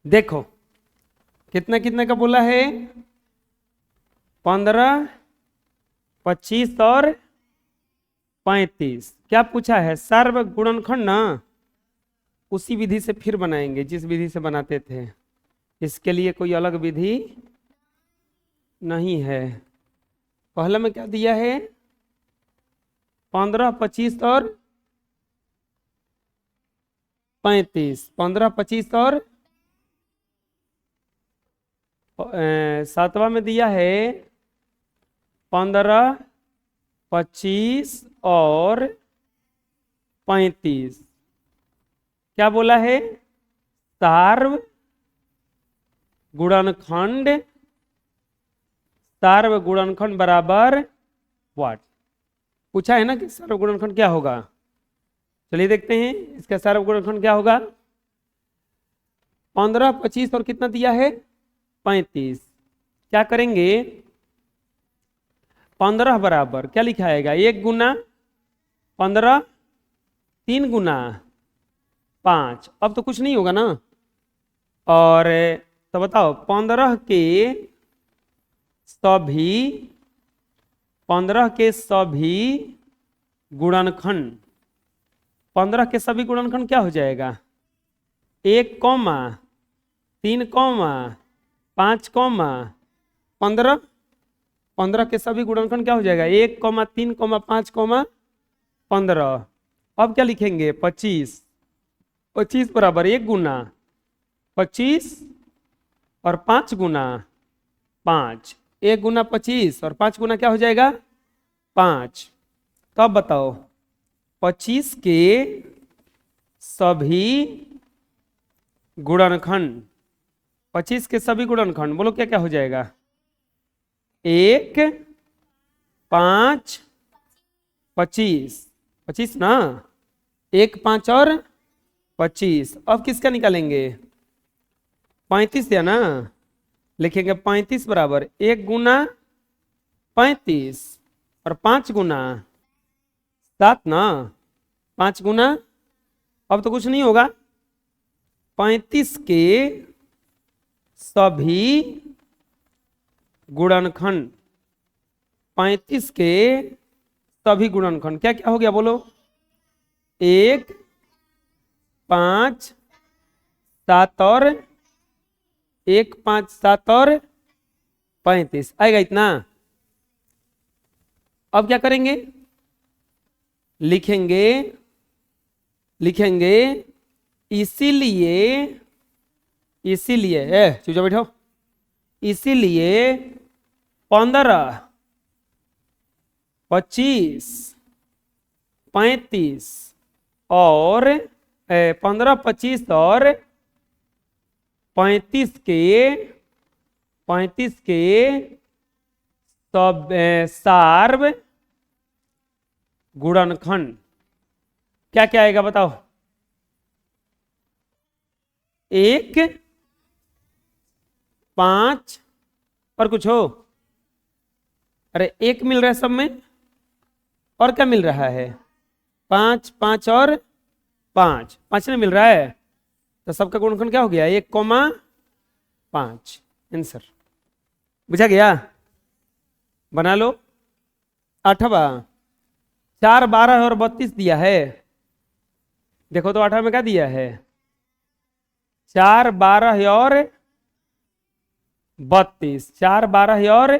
देखो कितना कितना का बोला है, 15, 25 और 35। क्या पूछा है? सर्व गुणनखंड ना, उसी विधि से फिर बनाएंगे जिस विधि से बनाते थे। इसके लिए कोई अलग विधि नहीं है। पहले में क्या दिया है? 15, 25 और 35। 15, 25 और 7वां में दिया है 15, 25 और 35। क्या बोला है? सार्व गुणनखंड, सार्व गुणनखंड बराबर व्हाट? पूछा है ना कि सार्व गुणनखंड क्या होगा। चलिए देखते हैं इसका सार्व गुणनखंड क्या होगा। 15, 25 और कितना दिया है? 35। क्या करेंगे? 15 बराबर क्या लिखाएगा? 1 गुना 15, 3 गुना 5। अब तो कुछ नहीं होगा ना। और तो बताओ 15 के सभी, 15 के सभी गुणनखंड, 15 के सभी गुणनखंड क्या हो जाएगा? 1, 3, 5, 15। 15 के सभी गुणनखंड क्या हो जाएगा? 1, 3, 5, 15। अब क्या लिखेंगे? 25। 25 बराबर 1 गुना 25 और 5 गुना 5। 1 गुना 25 और 5 गुना क्या हो जाएगा? 5। तो अब बताओ 25 के सभी गुणनखंड, 25 के सभी गुणनखंड बोलो क्या क्या हो जाएगा? 1, 5, 25। 25 ना, 1, 5 और 25। अब किसका निकालेंगे? 35 या ना। लिखेंगे 35 बराबर 1 गुना 35 और 5 गुना 7 ना, 5 गुना, अब तो कुछ नहीं होगा। 35 के सभी गुणनखंड, 35 के सभी गुणनखंड क्या क्या हो गया बोलो? 1, 5, 7 और 1, 5, 7 और 35 आएगा इतना। अब क्या करेंगे? लिखेंगे इसीलिए, चुपचाप बैठो। इसीलिए 15, 25, 35 और 15, 25 और 35 के सब सार्व गुणनखंड क्या क्या आएगा बताओ? 1, 5 और कुछ हो? अरे 1 मिल रहा है सब में, और क्या मिल रहा है? 5, 5 और 5, 5 नहीं मिल रहा है, तो सबका गुणनखंड क्या हो गया? 1, 5। आंसर बुझा गया? बना लो। 8वां 4, 12 और 32 दिया है। देखो तो 8वां में क्या दिया है? 4, 12 और 32। 4, 12 और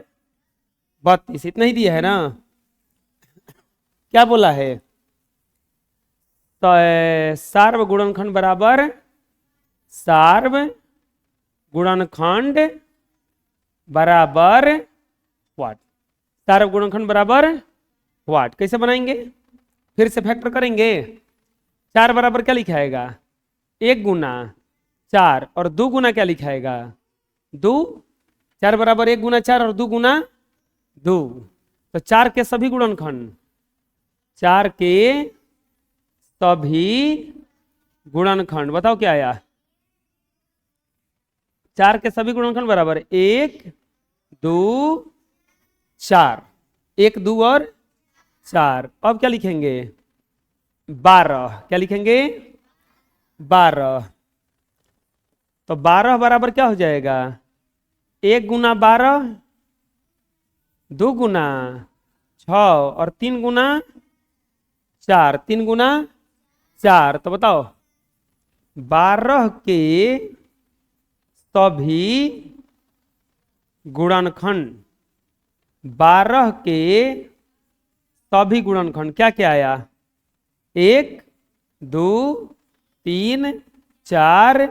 32 इतना ही दिया है ना। क्या बोला है? तो सार्व गुणनखंड बराबर सार्व गुणनखंड बराबर व्हाट? सार्व गुणनखंड बराबर व्हाट? कैसे बनाएंगे? फिर से फैक्टर करेंगे। 4 बराबर क्या लिखाएगा? 1 गुना 4 और 2 गुना क्या लिखाएगा? 2। 4 बराबर 1 गुना 4 और 2 गुना 2। तो 4 के सभी गुणनखंड, 4 के सभी गुणनखंड बताओ क्या आया? 4 के सभी गुणनखंड बराबर 1, 2, 4। 1, 2 और 4। अब क्या लिखेंगे? 12। क्या लिखेंगे? 12। तो 12 बराबर क्या हो जाएगा? 1 गुना 12, 2 गुना 6 और 3 गुना 4, 3 गुना 4। तो बताओ 12 के सभी गुणनखंड, 12 के सभी गुणनखंड क्या क्या आया? 1 2 3 4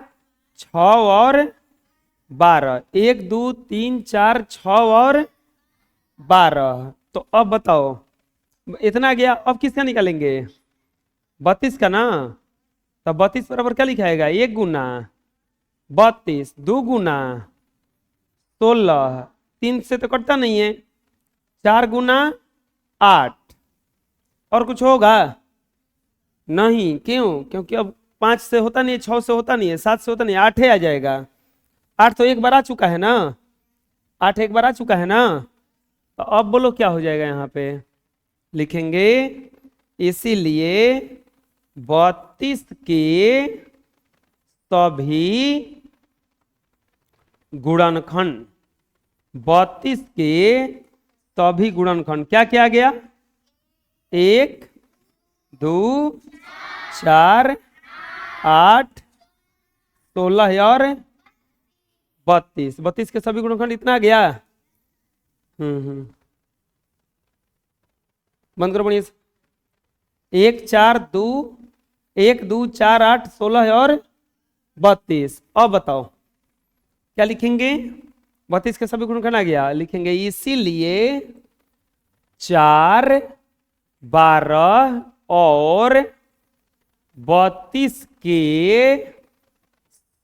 6 और 12। 1 2 3 4 6 और 12। तो अब बताओ इतना गया, अब किसका निकालेंगे? 32 का ना। तो 32 बराबर क्या लिखाएगा? 1 गुना 32, 2 गुना 16, 3 से तो कटता नहीं है, 4 गुना 8। और कुछ होगा? नहीं। क्यों? क्योंकि अब 5 से होता नहीं है, 6 से होता नहीं है, 7 से होता नहीं है, 8 ही आ जाएगा। 8 तो एक बार आ चुका है ना, 8 एक बार आ चुका है ना। तो अब बोलो क्या हो जाएगा? यहाँ पे लिखेंगे इसीलिए 32 के सभी गुणनखंड, 32 के सभी गुणनखंड क्या क्या आ गया? 1 2 4 8 16 और 32। 32 के सभी गुणनखंड इतना आ गया। बंद करो बढ़िया से। 1 4 2 1 2 4 8 16 और 32। अब बताओ क्या लिखेंगे? 32 के सभी गुणनखंड आ गया, लिखेंगे इसीलिए 4 12 और 32 के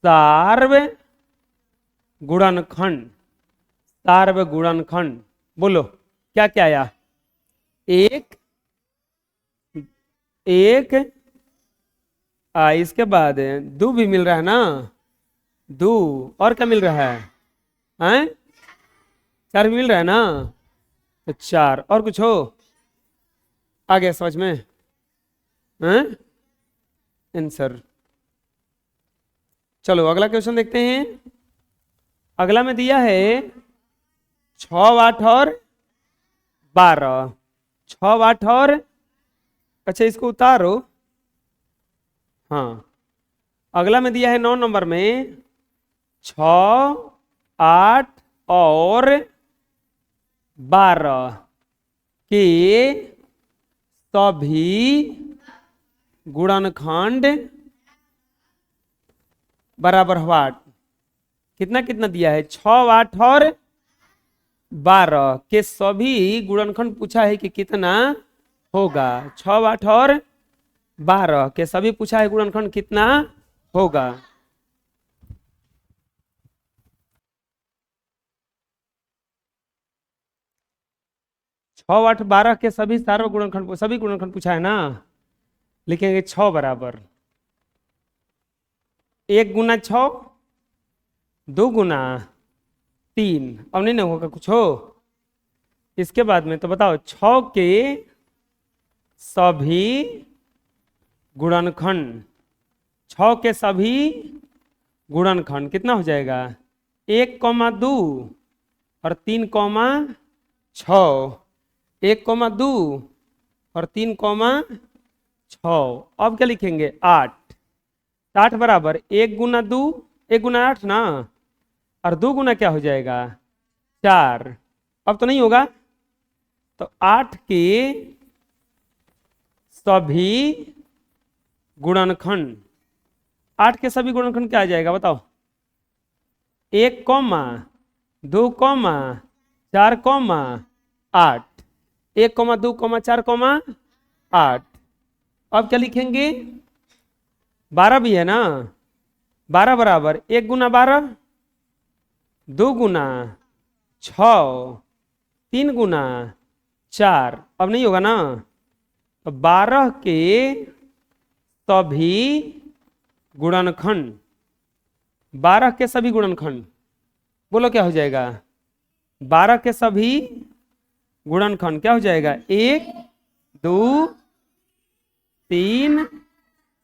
सार्व गुणनखंड, सार्व गुणनखंड बोलो क्या क्या आया? 1 1 इसके बाद 2 भी मिल रहा है ना, 2 और क्या मिल रहा है? हैं? 4 भी मिल रहा है ना, तो 4 और कुछ हो? आ गया समझ में? हैं? आंसर। चलो अगला क्वेश्चन देखते हैं। अगला में दिया है 6 8 और 12। 6 8 और, अच्छा इसको उतारो। हाँ, अगला में दिया है 9 नंबर में 6 8 और 12 के सभी गुणनखंड बराबर व्हाट? कितना कितना दिया है? 6 8 और 12 के सभी गुणनखंड पूछा है कि कितना होगा? 6 8 और 12 के सभी पूछा है गुणनखंड कितना होगा? छः 8 12 के सभी सार्व गुणनखंड, सभी गुणनखंड पूछा है ना, लिखेंगे 6 बराबर 1 गुना 6, 2 गुना 3। अब नहीं ना होगा कुछ हो इसके बाद में। तो बताओ 6 के सभी गुणनखंड, 6 के सभी गुणनखंड कितना हो जाएगा? 1 2 और 3 6, 1 2 और 3 6। अब क्या लिखेंगे? 8। 8 बराबर 1 गुना 2, 1 गुना 8 ना, और 2 गुना क्या हो जाएगा? 4। अब तो नहीं होगा। तो 8 के सभी गुणनखंड, 8 के सभी गुणनखंड क्या आ जाएगा बताओ? 1 2 4 8, 1 2 4 8। अब क्या लिखेंगे? 12 भी है ना, 12 बराबर 1 गुना 12, 2 गुना 6, 3 गुना 4। अब नहीं होगा ना। तो 12 के सभी गुणनखंड, 12 के सभी गुणनखंड बोलो क्या हो जाएगा? 12 के सभी गुणनखंड क्या हो जाएगा? 1 2 3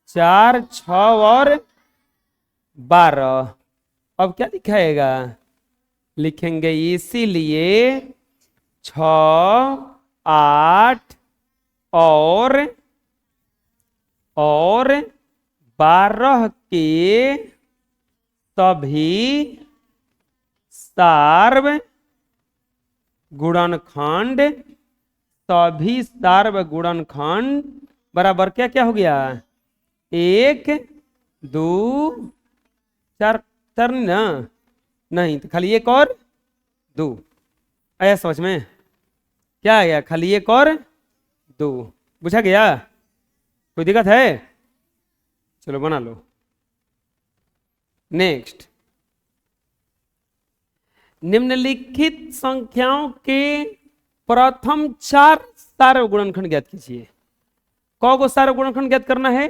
4 6 और 12। अब क्या दिखाएगा? लिखेंगे इसीलिए 6, 8 और 12 के सभी सार्व गुणनखंड, सभी सार्व गुणनखंड बराबर क्या क्या हो गया? 1, 2, 4, 4 नहीं ना, नहीं तो खाली 1 और 2 आया समझ में? क्या आ गया? खाली 1 और 2 बुझा गया? कोई दिक्कत है? चलो बना लो। नेक्स्ट, निम्नलिखित संख्याओं के प्रथम 4 सार्व गुणनखंड ज्ञात कीजिए। कौ सार्व गुणनखंड ज्ञात करना है?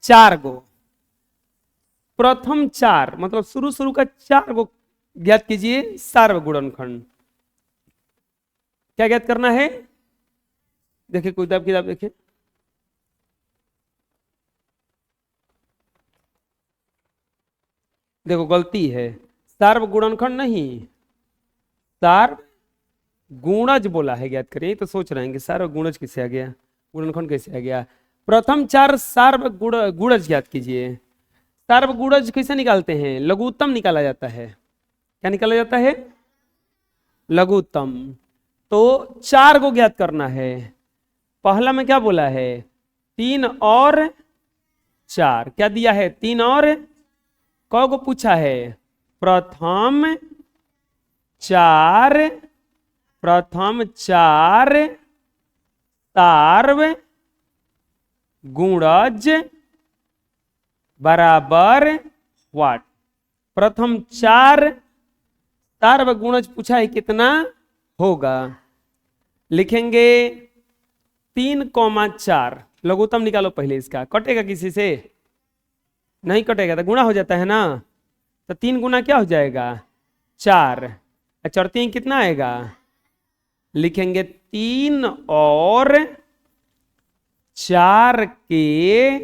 4 गो। प्रथम 4 मतलब शुरू का 4 गो ज्ञात कीजिए सार्व गुणनखंड। क्या ज्ञात करना है? देखिए कोई किताब देखिए। देखो गलती है, सार्व गुणनखंड नहीं, सार्व गुणज बोला है। ज्ञात करिए तो सोच रहे हैं कि सार्व गुणज किससे आ गया, गुणनखंड कैसे आ गया। प्रथम 4 सार्व गुणज ज्ञात कीजिए। सार्व गुणज कैसे निकालते हैं? लघुत्तम निकाला जाता है। क्या निकाला जाता है? लघुत्तम। तो 4 को ज्ञात करना है। पहला में क्या बोला है? 3 और 4। क्या दिया है? 3 और कौ को पूछा है? प्रथम 4 सार्व गुणज बराबर व्हाट? प्रथम 4 सार्व गुणज पूछा है, कितना होगा? लिखेंगे 3,4। लघुत्तम निकालो पहले इसका। कटेगा किसी से? नहीं कटेगा, तो गुणा हो जाता है ना। तो 3 गुना क्या हो जाएगा? 4। 4 3 कितना आएगा? लिखेंगे 3 और 4 के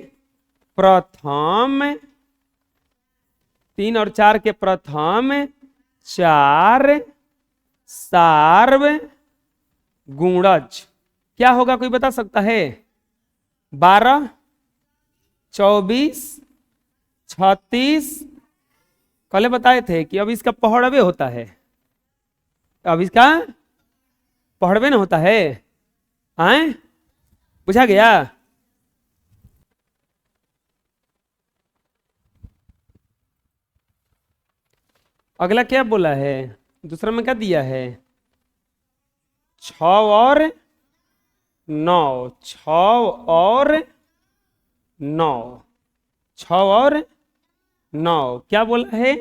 प्रथम, 3 और 4 के प्रथम 4 सार्व गुणज क्या होगा? कोई बता सकता है? 12, 24, 36। कल बताए थे कि अब इसका पहड़वे होता है, अब इसका पहड़वे ना होता है। आए बुझा गया? अगला क्या बोला है? दूसरा में क्या दिया है? 6 और 9। 6 और 9, 6 और 9 क्या बोला है?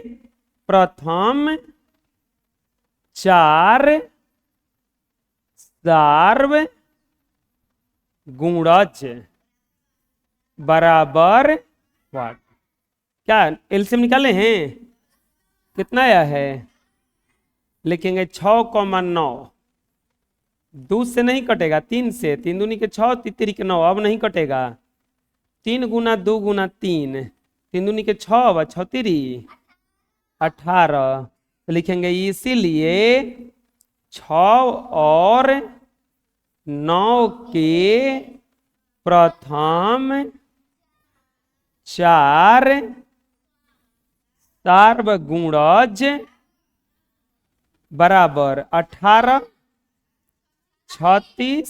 प्रथम 4 सार्व गुणज बराबर व्हाट? क्या एलसीएम निकाले हैं? कितना आया है? लिखेंगे 6,9। 2 से नहीं कटेगा, 3 से। 3 दूनी के 6, 3 के 9। अब नहीं कटेगा। 3 गुना 2 गुना 3, 3 दूनी के 6, 6 3 18। तो लिखेंगे इसीलिए 6 और 9 के प्रथम 4 सार्व गुणज बराबर 18, 36,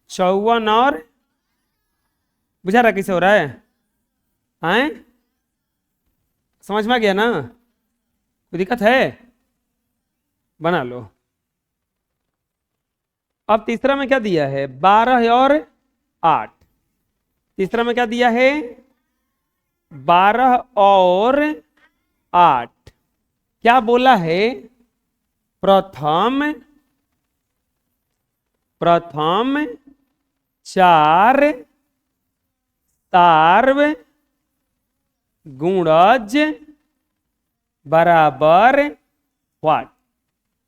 54 और बुझा रहा कैसे हो रहा है? आए समझ में आ गया ना? कोई दिक्कत है? बना लो। अब तीसरा में क्या दिया है? 12 और 8। तीसरा में क्या दिया है? 12 और 8। क्या बोला है? प्रथम 4 सार्व गुणज बराबर व्हाट?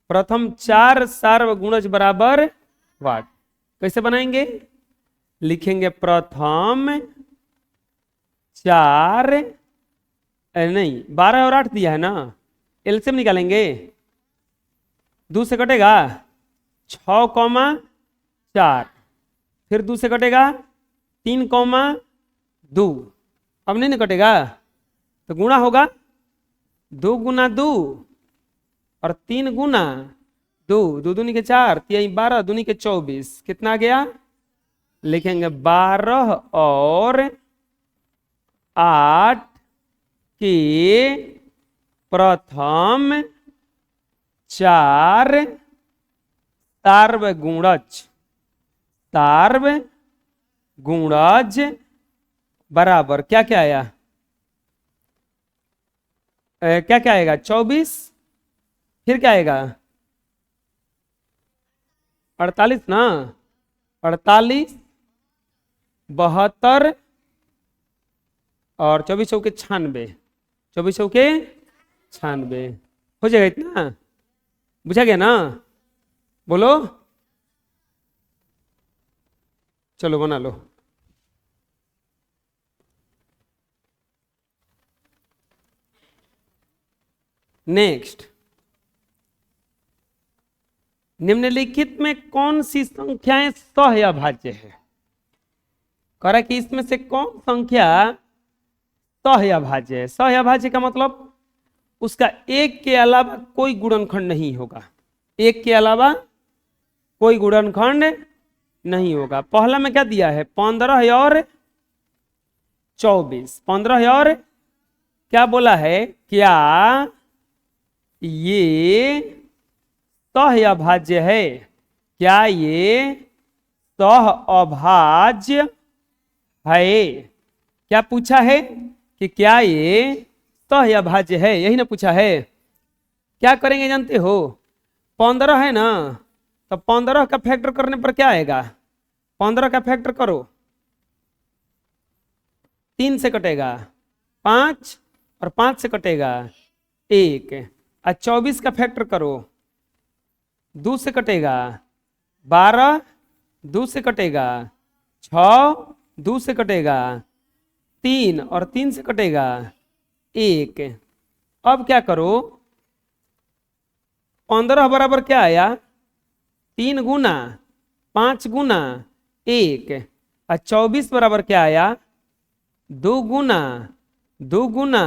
प्रथम 4 सार्व गुणज बराबर व्हाट? कैसे बनाएंगे? लिखेंगे प्रथम 4 नहीं 12 और 8 दिया है ना, एलसीएम निकालेंगे। 2 से कटेगा 6,4, फिर 2 से कटेगा 3,2, अब नहीं ना कटेगा तो गुणा होगा, 2 गुना 2 और 3 गुना 2, 2 दूनी के 4, 3 12, दूनी के 24, कितना आ गया? लिखेंगे 12 और 8 के प्रथम 4 सार्वगुणज, सार्वगुणज बराबर क्या क्या आया? क्या क्या आएगा? 24, फिर क्या आएगा? 48 ना, 48, 72 और 24 चौके 96, 24 चौके 96 हो जाएगा। इतना बुझा गया ना? बोलो, चलो बना लो। नेक्स्ट, निम्नलिखित में कौन सी संख्याएं सहअभाज्य है? कह रहा कि इसमें से कौन संख्या सहअभाज्य है? सहअभाज्य का मतलब उसका एक के अलावा कोई गुणनखंड नहीं होगा, एक के अलावा कोई गुणनखंड नहीं होगा। पहला में क्या दिया है? 15 और 24, 15 और क्या बोला है? क्या ये सहअभाज्य है? क्या ये सहअभाज्य है? क्या पूछा है कि क्या ये सहअभाज्य है, यही ना पूछा है। क्या करेंगे जानते हो? 15 है ना, तो 15 का फैक्टर करने पर क्या आएगा? 15 का फैक्टर करो, 3 से कटेगा 5 और 5 से कटेगा 1, और 24 का फैक्टर करो, 2 से कटेगा 12, 2 से कटेगा 6, 2 से कटेगा 3 और 3 से कटेगा 1। अब क्या करो? 15 बराबर क्या आया? 3 गुना 5 गुना 1, और 24 बराबर क्या आया? 2 गुना 2 गुना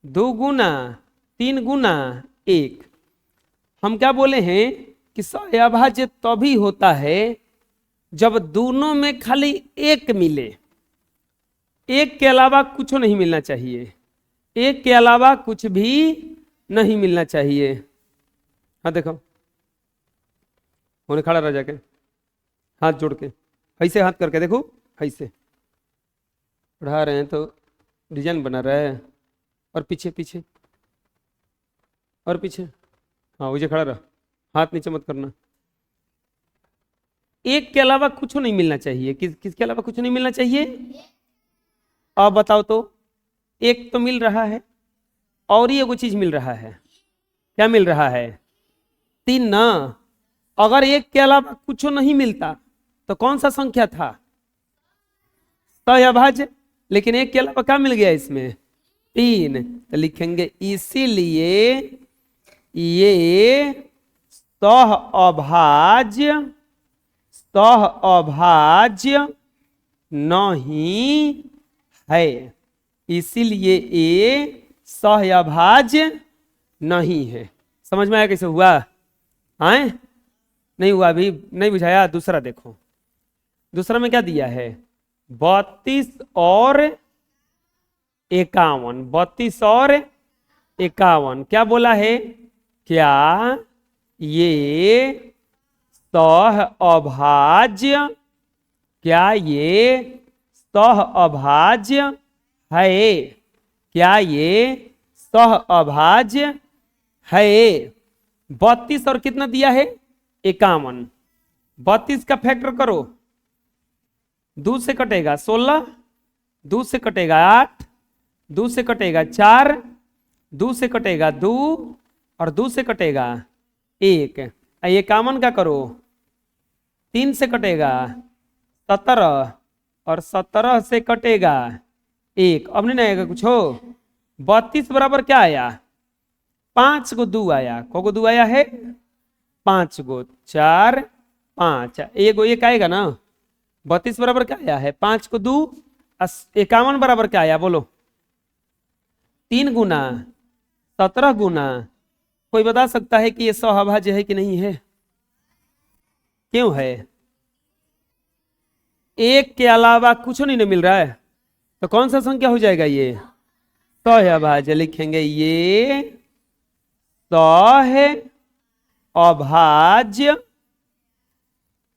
2 गुना 3 गुना 1। हम क्या बोले हैं कि सहअभाज्य तभी होता है जब दोनों में खाली एक मिले, एक के अलावा कुछ नहीं मिलना चाहिए, एक के अलावा कुछ भी नहीं मिलना चाहिए। हाँ देखो, होने खड़ा रह जाके, हाथ जोड़ के, ऐसे हाथ करके देखो, ऐसे पढ़ा रहे हैं तो डिजाइन बना रहा है, और पीछे पीछे और पीछे, हाँ वैसे खड़ा रहा, हाथ नीचे मत करना। एक के अलावा कुछ नहीं मिलना चाहिए। किसके अलावा कुछ नहीं मिलना चाहिए? अब बताओ तो, एक तो मिल रहा है और ये वो चीज मिल रहा है, क्या मिल रहा है? 3 ना। अगर एक के अलावा कुछ नहीं मिलता तो कौन सा संख्या था? सहअभाज्य। लेकिन एक के अलावा क्या मिल गया इसमें? 3, तो लिखेंगे इसीलिए ये सहअभाज्य नहीं है, इसीलिए ये सहअभाज्य नहीं है। समझ में आया कैसे हुआ? आए नहीं हुआ? अभी नहीं बुझाया? दूसरा देखो, दूसरा में क्या दिया है? 32 और 51, 32 और 51। क्या बोला है? क्या ये सहअभाज्य, क्या ये सहअभाज्य है? क्या ये सहअभाज्य है? 32 और कितना दिया है? 51। 32 का फैक्टर करो, 2 से कटेगा 16, 2 से कटेगा 8, 2 से कटेगा 4, 2 से कटेगा 2 और 2 से कटेगा 1। 51 का करो, 3 से कटेगा 17 और 17 से कटेगा 1। अब नहीं आएगा कुछ हो? 32 बराबर क्या आया? 5 को 2 आया। को 2 आया है? 5 को 4 5 एगो 1 आएगा ना। 32 बराबर क्या आया है? 5 को 2 51 बराबर क्या आया बोलो? 3 गुना 17 गुना। कोई बता सकता है कि ये सहअभाज्य है कि नहीं है? क्यों है? एक के अलावा कुछ नहीं मिल रहा है, तो कौन सा संख्या हो जाएगा ये? सहअभाज्य। लिखेंगे ये सहअभाज्य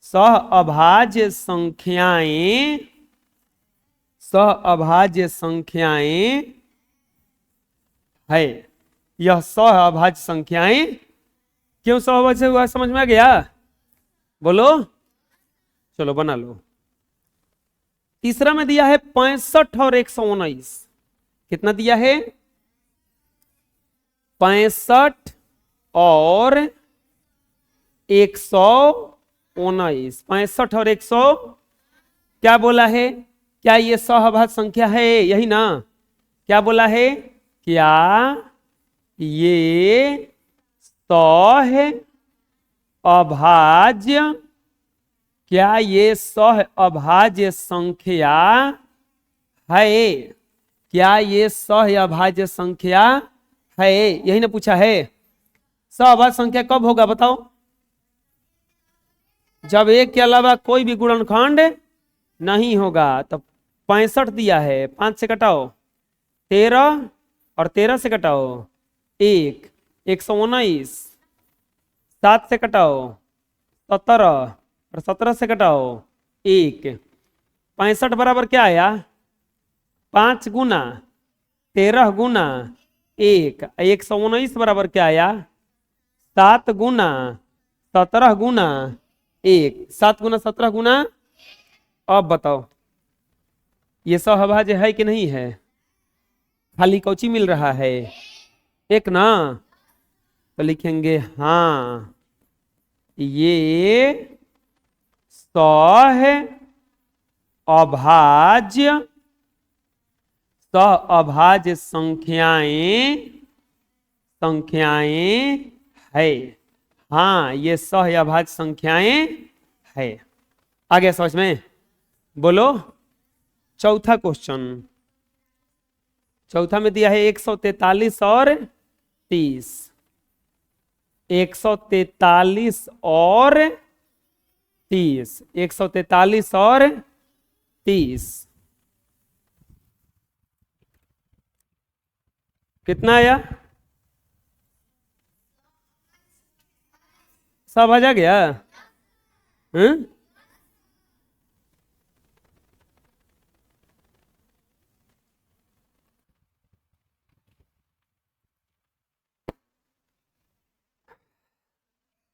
सहअभाज्य संख्याएं सहअभाज्य संख्याएं है। यह सहअभाज्य संख्याएं क्यों सहअभाज्य हुआ, समझ में आ गया? बोलो, चलो बना लो। तीसरा में दिया है 65 और 119। कितना दिया है? 65 और 119। 65 और 100 क्या बोला है? क्या ये सहअभाज्य संख्या है? यही ना? क्या बोला है? क्या ये सहअभाज्य क्या ये सहअभाज्य संख्या है? क्या ये सहअभाज्य संख्या है? यही ना पूछा है। सहअभाज्य संख्या कब होगा बताओ? जब एक के अलावा कोई भी गुणनखंड नहीं होगा। तो 65 दिया है, 5 से घटाओ 13 और 13 से घटाओ 1, 119, 7 से घटाओ 17 और 17 से घटाओ 1। 65 बराबर क्या आया? 5 गुना 13 गुना 1। 119 बराबर क्या आया? 7 गुना 17 गुना 1। 7 गुना 17 गुना। अब बताओ ये सहअभाज्य है कि नहीं है? खाली कौची मिल रहा है? एक ना। तो लिखेंगे हाँ ये सहअभाज्य संख्याएं है। हाँ ये सहअभाज्य संख्याएं है। आ गया समझ में? बोलो। चौथा क्वेश्चन। चौथा में दिया है 143 और 30। 143 और 30। 143 और 30 कितना आया? सब आ जा गया? हम्म?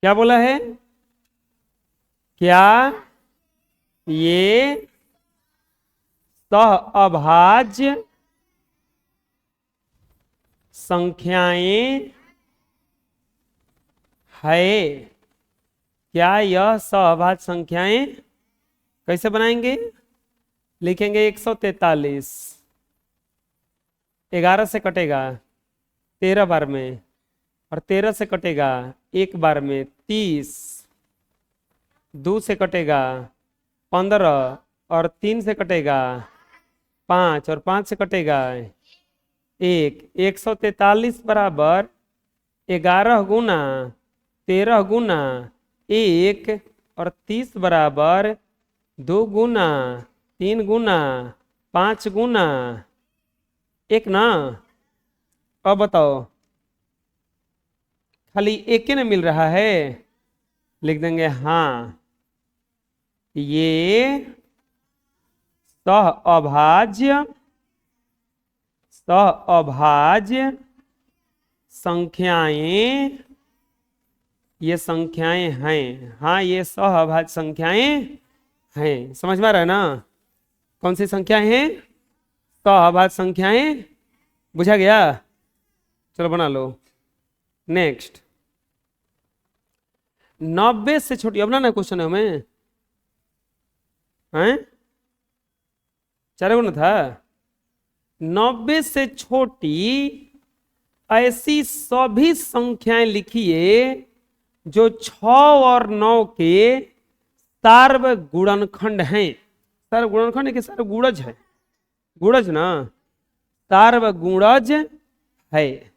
क्या बोला है? क्या ये सहअभाज्य संख्याएं है? क्या यह सहअभाज्य संख्याएं? कैसे बनाएंगे? लिखेंगे 143 11 से कटेगा 13 बार में, और 13 से कटेगा 1 बार में 30। 2 से कटेगा 15 और 3 से कटेगा 5 और 5 से कटेगा 1। 143 बराबर 11 गुना 13 गुना 1 और 30 बराबर 2 गुना 3 गुना 5 गुना 1 ना। अब बताओ खाली एक ही ना मिल रहा है? लिख देंगे हाँ ये सहअभाज्य संख्याएं ये संख्याएं हैं। हाँ ये सहअभाज्य संख्याएं हैं। समझ में आ रहा है ना? कौन सी संख्याएं हैं? सहअभाज्य संख्याएं। बुझा गया? चलो बना लो। नेक्स्ट 90 से छोटी। अब ना क्वेश्चन है हमें हैं? 4 गुना था। 90 से छोटी ऐसी सभी संख्याएं लिखिए जो 6 और 9 के सार्वगुणनखंड हैं। सार्वगुणनखंड है कि सार्वगुणज है? गुणज ना, सार्वगुणज है।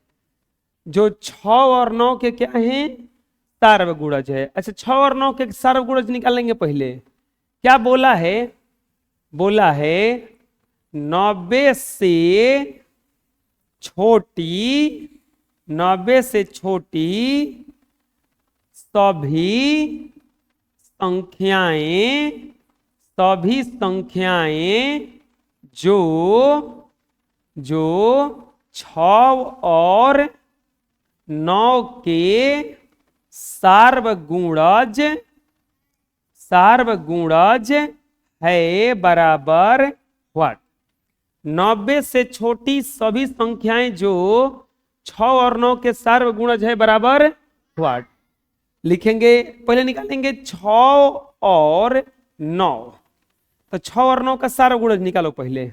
जो 6 और 9 के क्या हैं? सार्वगुणज है। अच्छा, 6 और 9 के सार्वगुणज निकालेंगे पहले। क्या बोला है? बोला है 90 से छोटी, 90 से छोटी सभी संख्याएं, सभी संख्याएं जो 6 और 9 के सार्वगुणज है बराबर व्हाट? 90 से छोटी सभी संख्याएं जो 6 और 9 के सार्वगुणज है बराबर व्हाट? लिखेंगे, पहले निकालेंगे 6 और 9। तो 6 और 9 का सार्वगुणज निकालो पहले।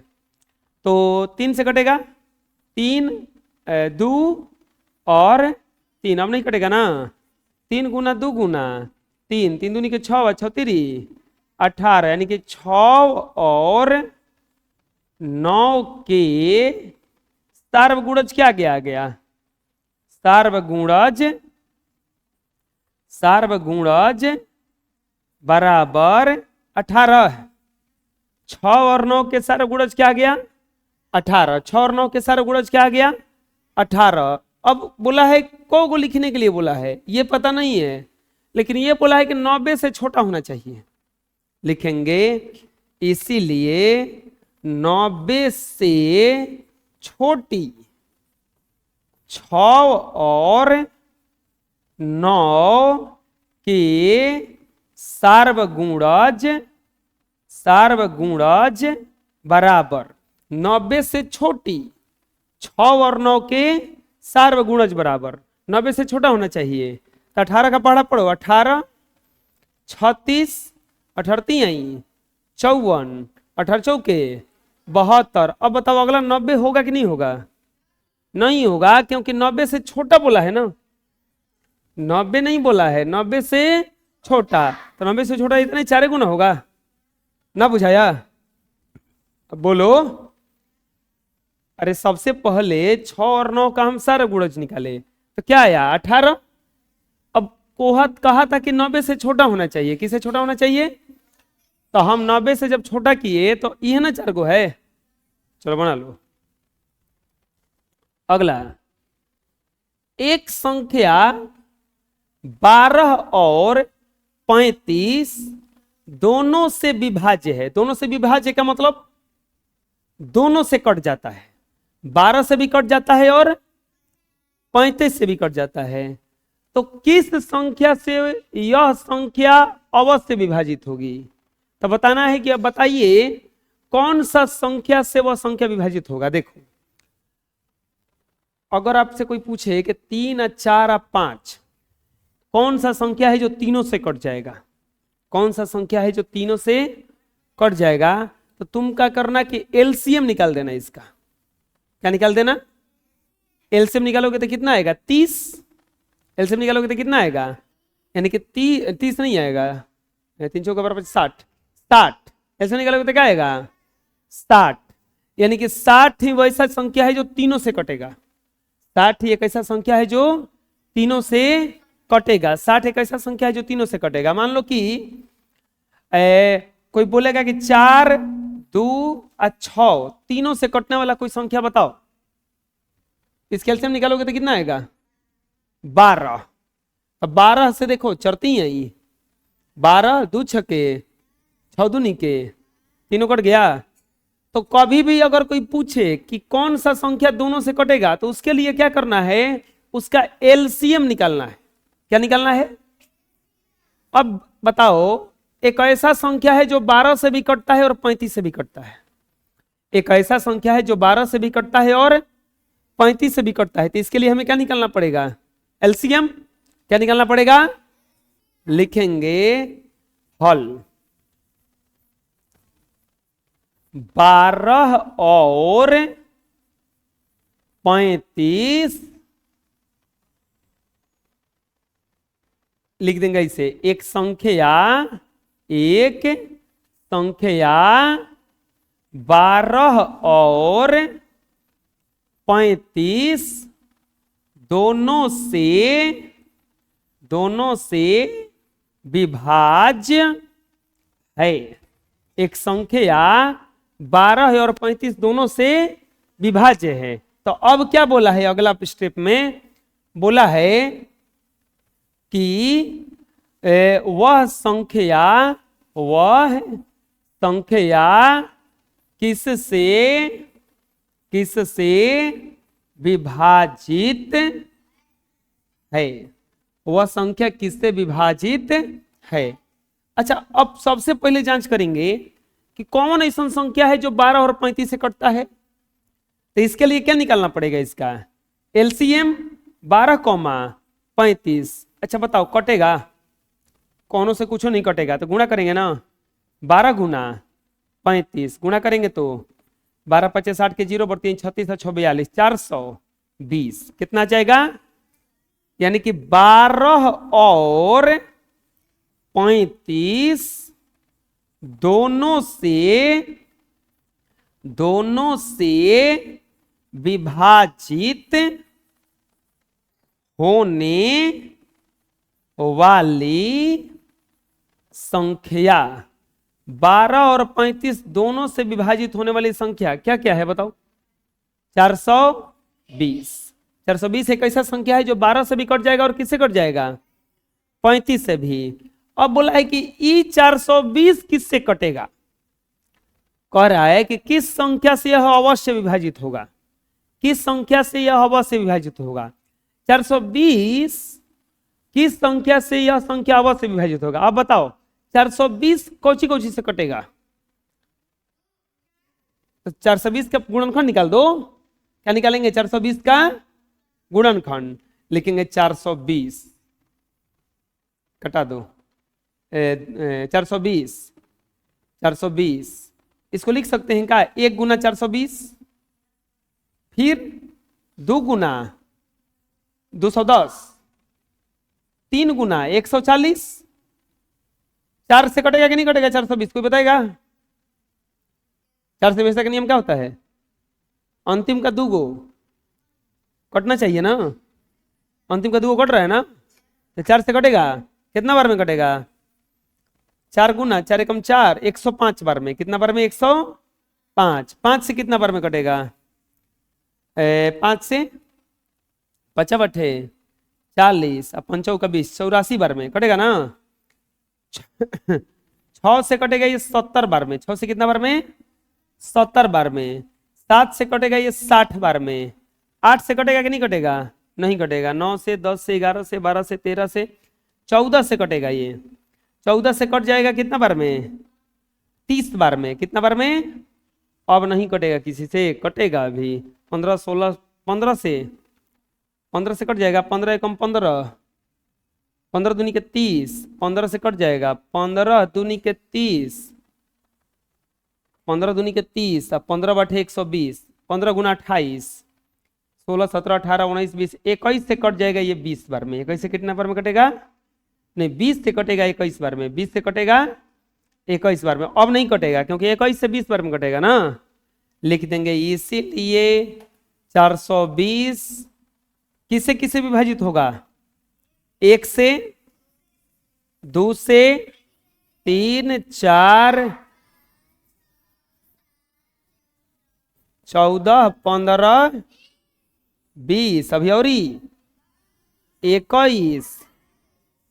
तो 3 से कटेगा, 3 2 और 3, अब नहीं कटेगा ना। 3 गुना 2 गुना 3, 3 दूनी के 6, 6 3 18, यानी कि 6 और 9 के सार्वगुणज क्या आ गया? सार्वगुणज बराबर 18। 6 और 9 के सार्वगुणज क्या आ गया? 18। 6 और 9 के सार्वगुणज क्या आ गया? 18। अब बोला है को लिखने के लिए बोला है, ये पता नहीं है, लेकिन ये बोला है कि 90 से छोटा होना चाहिए। लिखेंगे इसीलिए 90 से छोटी 6 और 9 के सार्वगुणज बराबर 90 से छोटी 6 और 9 के सार्वगुणज बराबर 90 से छोटा होना चाहिए। तो 18 का पढ़ा पढ़ो। 18 36 18 54 18 चौके 72। अब बताओ अगला 90 होगा कि नहीं होगा? नहीं होगा, क्योंकि 90 से छोटा बोला है ना, 90 नहीं बोला है, 90 से छोटा। तो 90 से छोटा इतना 4 गुना होगा ना, बुझाया? अब बोलो। अरे सबसे पहले 6 और 9 का हम सार्वगुणज निकाले तो क्या आया? 18। अब कोहत कहा था कि 90 से छोटा होना चाहिए, किससे छोटा होना चाहिए? तो हम 90 से जब छोटा किए तो यह ना 4 गो है। चलो बना लो। अगला, एक संख्या 12 और 35 दोनों से विभाज्य है। दोनों से विभाज्य का मतलब दोनों से कट जाता है। 12 से भी कट जाता है और 35 से भी कट जाता है। तो किस संख्या से यह संख्या अवश्य विभाजित होगी? तो बताना है कि अब बताइए कौन सा संख्या से वह संख्या विभाजित होगा। देखो, अगर आपसे कोई पूछे कि 3 4 5 कौन सा संख्या है जो तीनों से कट जाएगा, कौन सा संख्या है जो तीनों से कट जाएगा, तो तुम क्या करना कि एलसीएम निकाल देना। इसका क्या निकाल देना? एलसीएम निकालोगे तो कितना आएगा? 30। एलसीएम निकालोगे तो कितना आएगा? यानी कि 30 नहीं आएगा, 3 चौका बराबर 60। 60 एलसीएम निकालोगे तो क्या आएगा? 60। यानी कि 60 ही वैसा संख्या है जो तीनों से कटेगा। 60 ही एक ऐसा संख्या है जो तीनों से कटेगा। 60 एक ऐसा संख्या है जो तीनों से कटेगा। मान लो कि कोई बोलेगा कि 4 2 और 6 तीनों से कटने वाला कोई संख्या बताओ। इसके एलसीएम निकालोगे तो कितना आएगा? 12। अब 12 से देखो चरती है ये, 12 2 छके 6 दूनी के, तीनों कट गया। तो कभी भी अगर कोई पूछे कि कौन सा संख्या दोनों से कटेगा, तो उसके लिए क्या करना है? उसका एलसीएम निकालना है। क्या निकालना है? अब बताओ, एक ऐसा संख्या है जो 12 से भी कटता है और 35 से भी कटता है। एक ऐसा संख्या है जो 12 से भी कटता है और 35 से भी कटता है। तो इसके लिए हमें क्या निकालना पड़ेगा? एलसीएम। क्या निकालना पड़ेगा? लिखेंगे हल। 12 और 35 लिख देंगे इसे। एक संख्या 12 और 35 दोनों से विभाज्य है। एक संख्या 12 और 35 दोनों से विभाज्य है। तो अब क्या बोला है अगला स्टेप में? बोला है कि वह संख्या किससे विभाजित है। वह संख्या किससे विभाजित है। अच्छा, अब सबसे पहले जांच करेंगे कि कौन ऐसा संख्या है जो 12 और 35 से कटता है। तो इसके लिए क्या निकालना पड़ेगा? इसका एलसीएम 12,35। अच्छा बताओ, कटेगा? कौनों से कुछ नहीं कटेगा, तो गुणा करेंगे ना। 12 गुना 35 गुणा करेंगे तो 12 5 60 के 0 3 36 6 42 420 कितना जाएगा? यानी कि 12 और 35 दोनों से विभाजित होने वाली संख्या। 12 और 35 दोनों से विभाजित होने वाली संख्या क्या क्या है बताओ? 420। 420 एक ऐसा संख्या है जो 12 से भी कट जाएगा और किससे कट जाएगा? 35 से भी। अब बोला है कि ई 420 किससे कटेगा? कह रहा है कि किस संख्या से यह अवश्य विभाजित होगा। किस संख्या से यह अवश्य विभाजित होगा? 420 किस संख्या से यह संख्या अवश्य विभाजित होगा? अब बताओ 420 कौची से कटेगा? तो 420 का गुणनखंड निकाल दो। क्या निकालेंगे? 420 का गुणनखंड लिखेंगे। 420 कटा दो 420 इसको लिख सकते हैं क्या? 1 गुना 420, फिर 2 गुना 210, 3 गुना 140। 4 से कटेगा कि नहीं कटेगा? 420 कोई बताएगा? 4 से वैसा का नियम क्या होता है? अंतिम का 2 गो कटना चाहिए ना। अंतिम का 2 गो कट रहा है ना, तो 4 से कटेगा। कितना बार में कटेगा? 4 गुना 4 एकम 4, 105 बार में। कितना बार में? 105। 5 से कितना बार में कटेगा? 5 से 55 40 और 5 का 20, 84 बार में कटेगा ना। 6 से कटेगा ये 70 बार में। 6 से कितना बार में? 70 बार में। 7 से कटेगा ये 60 बार में। 8 से कटेगा कि नहीं कटेगा? नहीं कटेगा। 9 से 10 से 11 से 12 से 13 से 14 से कटेगा। ये 14 से कट जाएगा कितना बार में? 30 बार में। कितना बार में? अब नहीं कटेगा किसी से, कटेगा अभी 15 16 15 से कट जाएगा। 15 एकम 15, 15 दूनी के 30, 15 से कट जाएगा। 15 दूनी के 30, 15 दूनी के 30 और 15 बटे 120। 15 गुना 28, 16 17 18 19 20, 21 से कट जाएगा ये 20 बार में। 21 से कितना बार में कटेगा? नहीं, 20 से कटेगा 21 बार में। 20 से कटेगा 21 बार में। अब नहीं कटेगा क्योंकि 21 से 20 बार में कटेगा ना। लिख देंगे इसीलिए 420 किससे किससे विभाजित होगा? 1 से, 2 से, 3 4 14 15 20 अभी और 21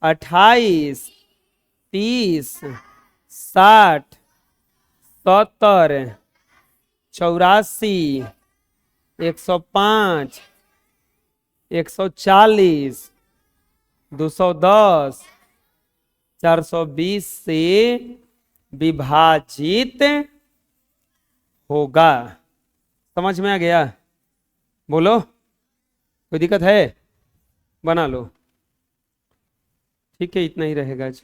28 30 60 70 84 105 140 210 420 से विभाजित होगा। समझ में आ गया? बोलो, कोई दिक्कत है? बना लो। ठीक है, इतना ही रहेगा आज।